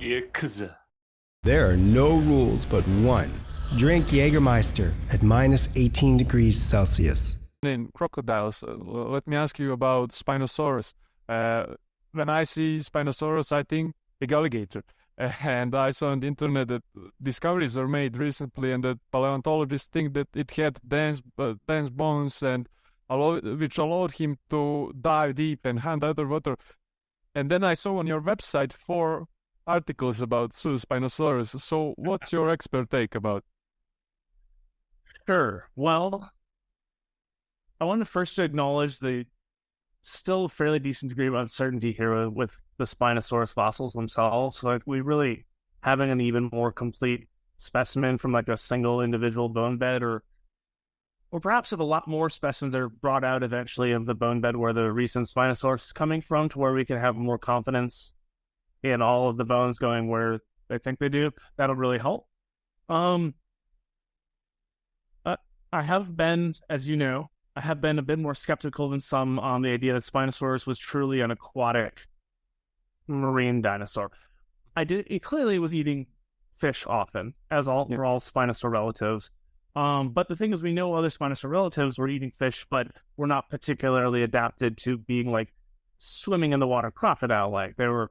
Yakuza. There are no rules but one. Drink Jägermeister at minus 18 degrees Celsius. In crocodiles, let me ask you about Spinosaurus. When I see Spinosaurus, I think big alligator. And I saw on the internet that discoveries were made recently, and that paleontologists think that it had dense bones, and which allowed him to dive deep and hunt underwater. And then I saw on your website 4 articles about Spinosaurus. So what's your expert take about? Sure. Well, I want to first acknowledge the still fairly decent degree of uncertainty here with the Spinosaurus fossils themselves. So like we really having an even more complete specimen from like a single individual bone bed, or perhaps if a lot more specimens are brought out eventually of the bone bed where the recent Spinosaurus is coming from, to where we can have more confidence in all of the bones going where they think they do, that'll really help. I have been, as you know, a bit more skeptical than some on the idea that Spinosaurus was truly an aquatic marine dinosaur. It clearly was eating fish often, as we're all Spinosaur relatives. But the thing is, we know other Spinosaur relatives were eating fish, but were not particularly adapted to being like swimming in the water crocodile-like. They were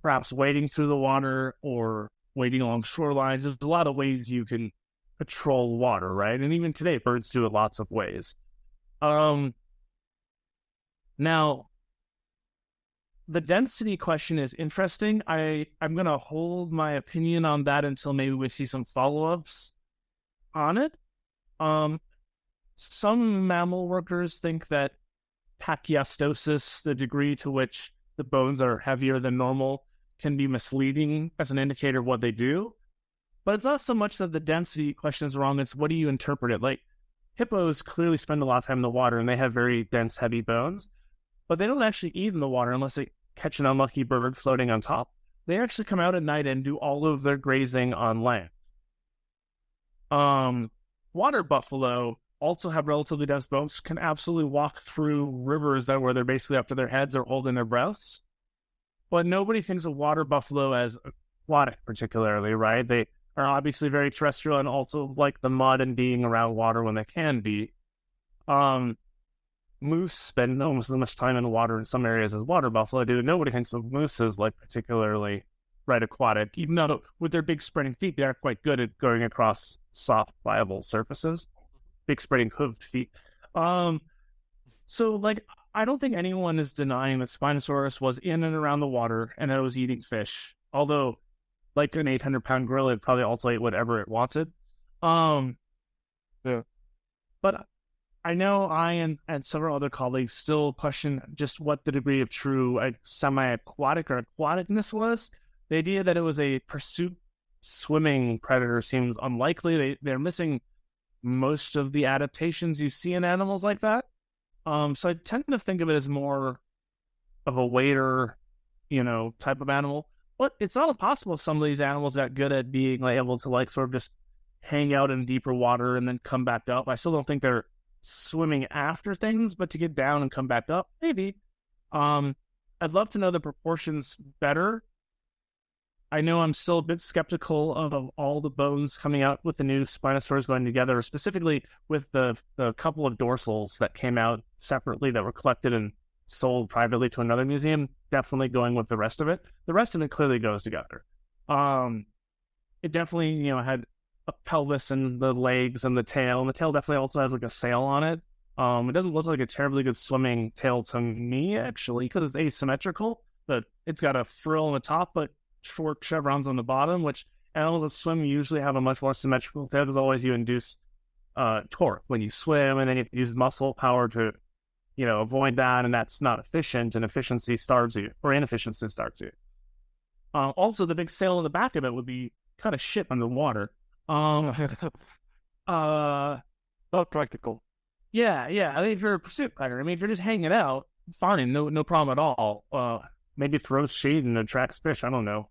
perhaps wading through the water or wading along shorelines. There's a lot of ways you can patrol water, right? And even today, birds do it lots of ways. Now, the density question is interesting. I'm going to hold my opinion on that until maybe we see some follow-ups on it. Some mammal workers think that pachystosis, the degree to which the bones are heavier than normal, can be misleading as an indicator of what they do. But it's not so much that the density question is wrong, it's what do you interpret it? Like, hippos clearly spend a lot of time in the water, and they have very dense, heavy bones, but they don't actually eat in the water unless they catch an unlucky bird floating on top. They actually come out at night and do all of their grazing on land. Water buffalo also have relatively dense bones, can absolutely walk through rivers where they're basically up to their heads or holding their breaths. But nobody thinks of water buffalo as aquatic particularly, right? They are obviously very terrestrial and also like the mud and being around water when they can be. Moose spend almost as much time in the water in some areas as water buffalo do. Nobody thinks of moose as like particularly aquatic, even though with their big spreading feet, they are quite good at going across soft, pliable surfaces. Big spreading hooved feet. So like, I don't think anyone is denying that Spinosaurus was in and around the water and that it was eating fish. Although, like an 800-pound gorilla, it probably also ate whatever it wanted. Yeah. But I know I and several other colleagues still question just what the degree of true semi-aquatic or aquaticness was. The idea that it was a pursuit swimming predator seems unlikely. They're missing most of the adaptations you see in animals like that. So I tend to think of it as more of a wader, type of animal. But it's not impossible some of these animals got good at being able to sort of just hang out in deeper water and then come back up. I still don't think they're swimming after things, but to get down and come back up, maybe. I'd love to know the proportions better. I know I'm still a bit skeptical of all the bones coming out with the new Spinosaurus going together, specifically with the couple of dorsals that came out separately that were collected and sold privately to another museum. Definitely going with the rest of it. The rest of it clearly goes together. It definitely, had a pelvis and the legs and the tail definitely also has a sail on it. It doesn't look like a terribly good swimming tail to me, actually, because it's asymmetrical, but it's got a frill on the top, but short chevrons on the bottom, which animals that swim usually have a much more symmetrical tail, because always you induce torque when you swim, and then you use muscle power to avoid that, and that's not efficient, and efficiency starves you, or inefficiency starves you. Also, the big sail on the back of it would be kind of shit underwater. Not practical. Yeah. I think if you're a pursuit predator, if you're just hanging out, fine, no problem at all. Maybe throws shade and attracts fish. I don't know.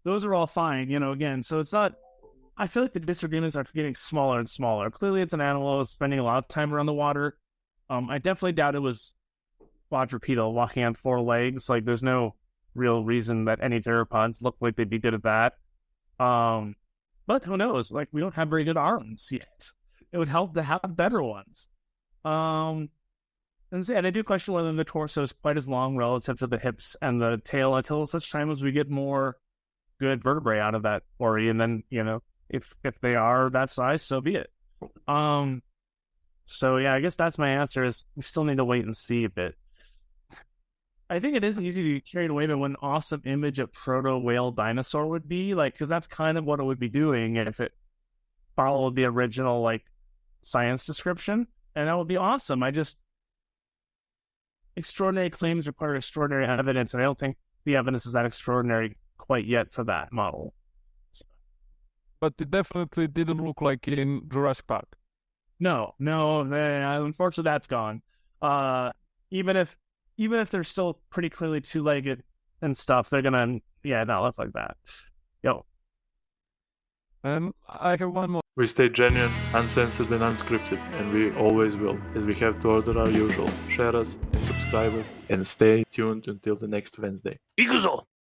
Those are all fine, again. So it's not. I feel like the disagreements are getting smaller and smaller. Clearly, it's an animal that was spending a lot of time around the water. I definitely doubt it was quadrupedal, walking on 4 legs. There's no real reason that any theropods look like they'd be good at that. But who knows? Like, we don't have very good arms yet. It would help to have better ones. And I do question whether the torso is quite as long relative to the hips and the tail until such time as we get more good vertebrae out of that ori. And then, if they are that size, so be it. So yeah, I guess that's my answer, is we still need to wait and see a bit. I think it is easy to get carried away by what an awesome image of proto-whale dinosaur would be, like, because that's kind of what it would be doing if it followed the original, like, science description, and that would be awesome. Extraordinary claims require extraordinary evidence, and I don't think the evidence is that extraordinary quite yet for that model. But it definitely didn't look like in Jurassic Park. No, unfortunately that's gone. Even if they're still pretty clearly two-legged and stuff, they're gonna not look like that. Yo. And I have one more. We stay genuine, uncensored and unscripted, and we always will, as we have to order our usual. Share us and subscribe us, and stay tuned until the next Wednesday. Iguzo!